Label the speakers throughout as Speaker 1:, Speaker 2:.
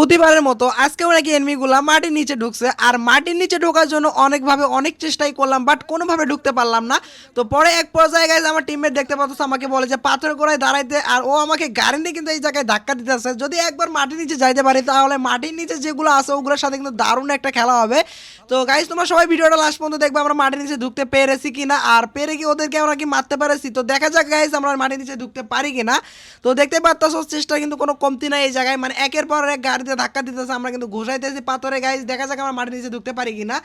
Speaker 1: প্রতিবারের মতো আজকেও নাকি এনিমিগুলা মাটির নিচে ঢুকছে। আর মাটির নিচে ঢোকার জন্য অনেকভাবে অনেক চেষ্টাই করলাম, বাট কোনোভাবে ঢুকতে পারলাম না। তো পরে এক পর্যায়ে গাইজ আমার টিমমেট দেখতে পাচ্ছ আমাকে বলে যে পাথরের গোড়ায় দাঁড়াইতে, আর ও আমাকে গাড়ি নিয়ে কিন্তু এই জায়গায় ধাক্কা দিতেছে। যদি একবার মাটির নিচে যাইতে পারি তাহলে মাটির নিচে যেগুলো আছে ওগুলোর সাথে কিন্তু দারুণ একটা খেলা হবে। তো গাইজ তোমরা সবাই ভিডিওটা লাস্ট পর্যন্ত দেখবে আমরা মাটির নিচে ঢুকতে পেরেছি কিনা, আর পেরে কি ওদেরকে আমরা কি মারতে পেরেছি। তো দেখা যাক গাইজ আমরা মাটির নিচে ঢুকতে পারি কিনা। তো দেখতে পাচ্ছ চেষ্টা কিন্তু কোনো কমতি নাই এই জায়গায়, মানে একের পর এক গাড়িতে ধাক্কা দিতেছে, আমরা কিন্তু ঘুষাইতেছি পাথরে। গাইজ দেখা যাক আমরা মাটির নিচে ঢুকতে পারি কিনা।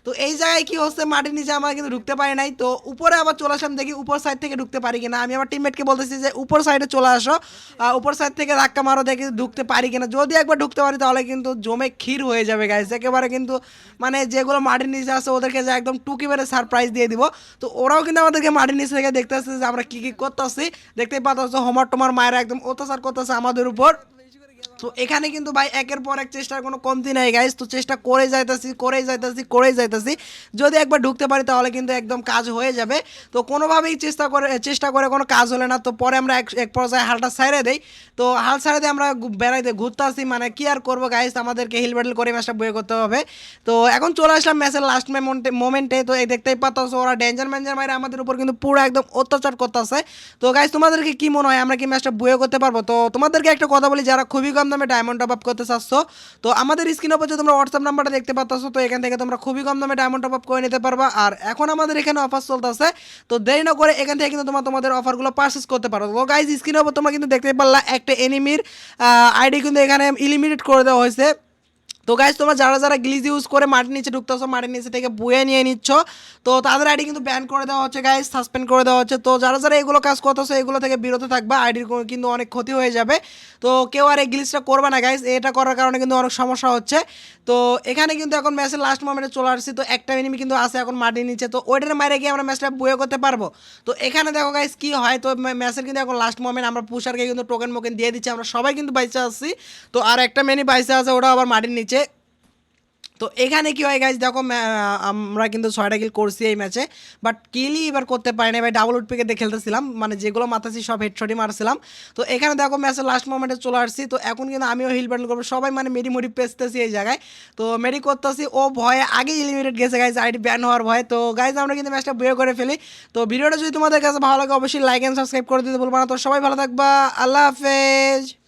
Speaker 1: তো এই জায়গায় কি হচ্ছে, মাটির নিচে আমরা কিন্তু ঢুকতে পারি নাই। তো উপরে আবার চলে আসলাম, দেখি উপর সাইড থেকে ঢুকতে পারি কিনা। আমি আমার টিমমেটকে বলতেছি যে উপর সাইডে চলে আসো, উপর সাইড থেকে ধাক্কা মারো, দেখি ঢুকতে পারি কিনা। যদি একবার ঢুকতে পারি তাহলে কিন্তু জমে ক্ষীর হয়ে যাবে গাইজ একেবারে। কিন্তু মানে যেগুলো মাটির নিচে আছে ওদেরকে যে একদম টুকি মেরে সারপ্রাইজ দিয়ে দিব। তো ওরাও কিন্তু আমাদেরকে মাটির নিচে থেকে দেখতে আসছে যে আমরা কী কী করতেছি। দেখতেই পাচ্ছ হোমার টোমার মায়েরা একদম অত্যাচার করতেছে আমাদের উপর। তো এখানে কিন্তু ভাই একের পর এক চেষ্টার কোনো কমতি নাই গাইজ। তো চেষ্টা করেই যাইতেছি। যদি একবার ঢুকতে পারি তাহলে কিন্তু একদম কাজ হয়ে যাবে। তো কোনোভাবেই চেষ্টা করে কোনো কাজ হলে না। তো পরে আমরা এক পর্যায়ে হালটা ছাইড়ে দেই। তো হাল ছাড়ে দিয়ে আমরা বেড়াইতে ঘুরতে আসি, মানে কি আর করবো গাইজ, আমাদেরকে হিল ব্যাটেল করে ম্যাচটা বয়ে করতে হবে। তো এখন চলে আসলাম ম্যাচের লাস্ট মোমেন্টে। তো এই দেখতেই পাচ্ছ ওরা ডেঞ্জার ম্যাঞ্জার মাইরে আমাদের উপর কিন্তু পুরো একদম অত্যাচার করতেছে। তো গাইজ তোমাদেরকে কি মনে হয় আমরা কি ম্যাচটা বয়ে করতে পারবো? তো তোমাদেরকে একটা কথা বলি, যারা খুবই কম দামে ডায়মন্ড টপ আপ করতে চাচ্ছ, তো আমাদের স্ক্রিনের উপর যে তোমরা হোয়াটসঅ্যাপ নাম্বারটা দেখতে পাচ্ছ, তো এখান থেকে তোমরা খুবই কম দামে ডায়মন্ড টপ আপ করে নিতে পারবা। আর এখন আমাদের এখানে অফার চলতেছে, তো দেরি না করে এখান থেকে কিন্তু তোমাদের অফারগুলো পারচেস করতে পারো। তো গাইজ স্ক্রিনের উপর তোমরা কিন্তু দেখতে পারলা একটা এনিমির আইডি কিন্তু এখানে ইলিমিনেট করে দেওয়া হয়েছে। তো গাইজ তোমরা যারা যারা গ্লিজ ইউজ করে মাটির নিচে ঢুকতেছো, মাটির নিচে থেকে বয়ে নিয়ে নিচ্ছ, তো তাদের আইডি কিন্তু ব্যান করে দেওয়া হচ্ছে গাইজ, সাসপেন্ড করে দেওয়া হচ্ছে। তো যারা যারা এগুলো কাজ করতেছো এগুলো থেকে বিরত থাকবা, আইডির কিন্তু অনেক ক্ষতি হয়ে যাবে। তো কেউ আর এই গ্লিজটা করবে না গাইজ, এটা করার কারণে কিন্তু অনেক সমস্যা হচ্ছে। তো এখানে কিন্তু এখন ম্যাচের লাস্ট মোমেন্টে চলে আসছি। তো একটা এনিমি কিন্তু আছে এখন মাটির নিচে, তো ওইটার মাইরে গিয়ে আমরা ম্যাচটা বয়ে করতে পারবো। তো এখানে দেখো গাইজ কি হয়। তো ম্যাচের কিন্তু এখন লাস্ট মোমেন্ট, আমরা পুষারকে কিন্তু টোকেন মোকেন দিয়ে দিচ্ছি, আমরা সবাই কিন্তু বাইসে আসছি। তো আর একটা মেনি বাইসে আছে, ওটা আবার মাটির নিচে। তো এখানে কি হয় গাইজ দেখো, আমরা কিন্তু 6টা কিল করছি এই ম্যাচে, বাট কিলই এবার করতে পারি না ভাই। ডাবল উড পিকে খেলতেছিলাম, মানে যেগুলো মাথাছি সব হেডশটই মারছিলাম। তো এখানে দেখো ম্যাচের লাস্ট মোমেন্টে চলে আসছি। তো এখন কিন্তু আমিও হিল ব্যান্ড করবো, সবাই মানে মেডি মুডি পেঁচতেছি এই জায়গায়। তো মেডি করতেছি, ও ভয়ে আগে এলিমিনেট গেছে গাইজ, আইডি ব্যান হওয়ার ভয়। তো গাইজ আমরা কিন্তু ম্যাচটা বয়ে করে ফেলি। তো ভিডিওটা যদি তোমাদের কাছে ভালো লাগে অবশ্যই লাইক অ্যান্ড সাবস্ক্রাইব করে দিতে বলবো না। তো সবাই ভালো থাকবা, আল্লাহ হাফেজ।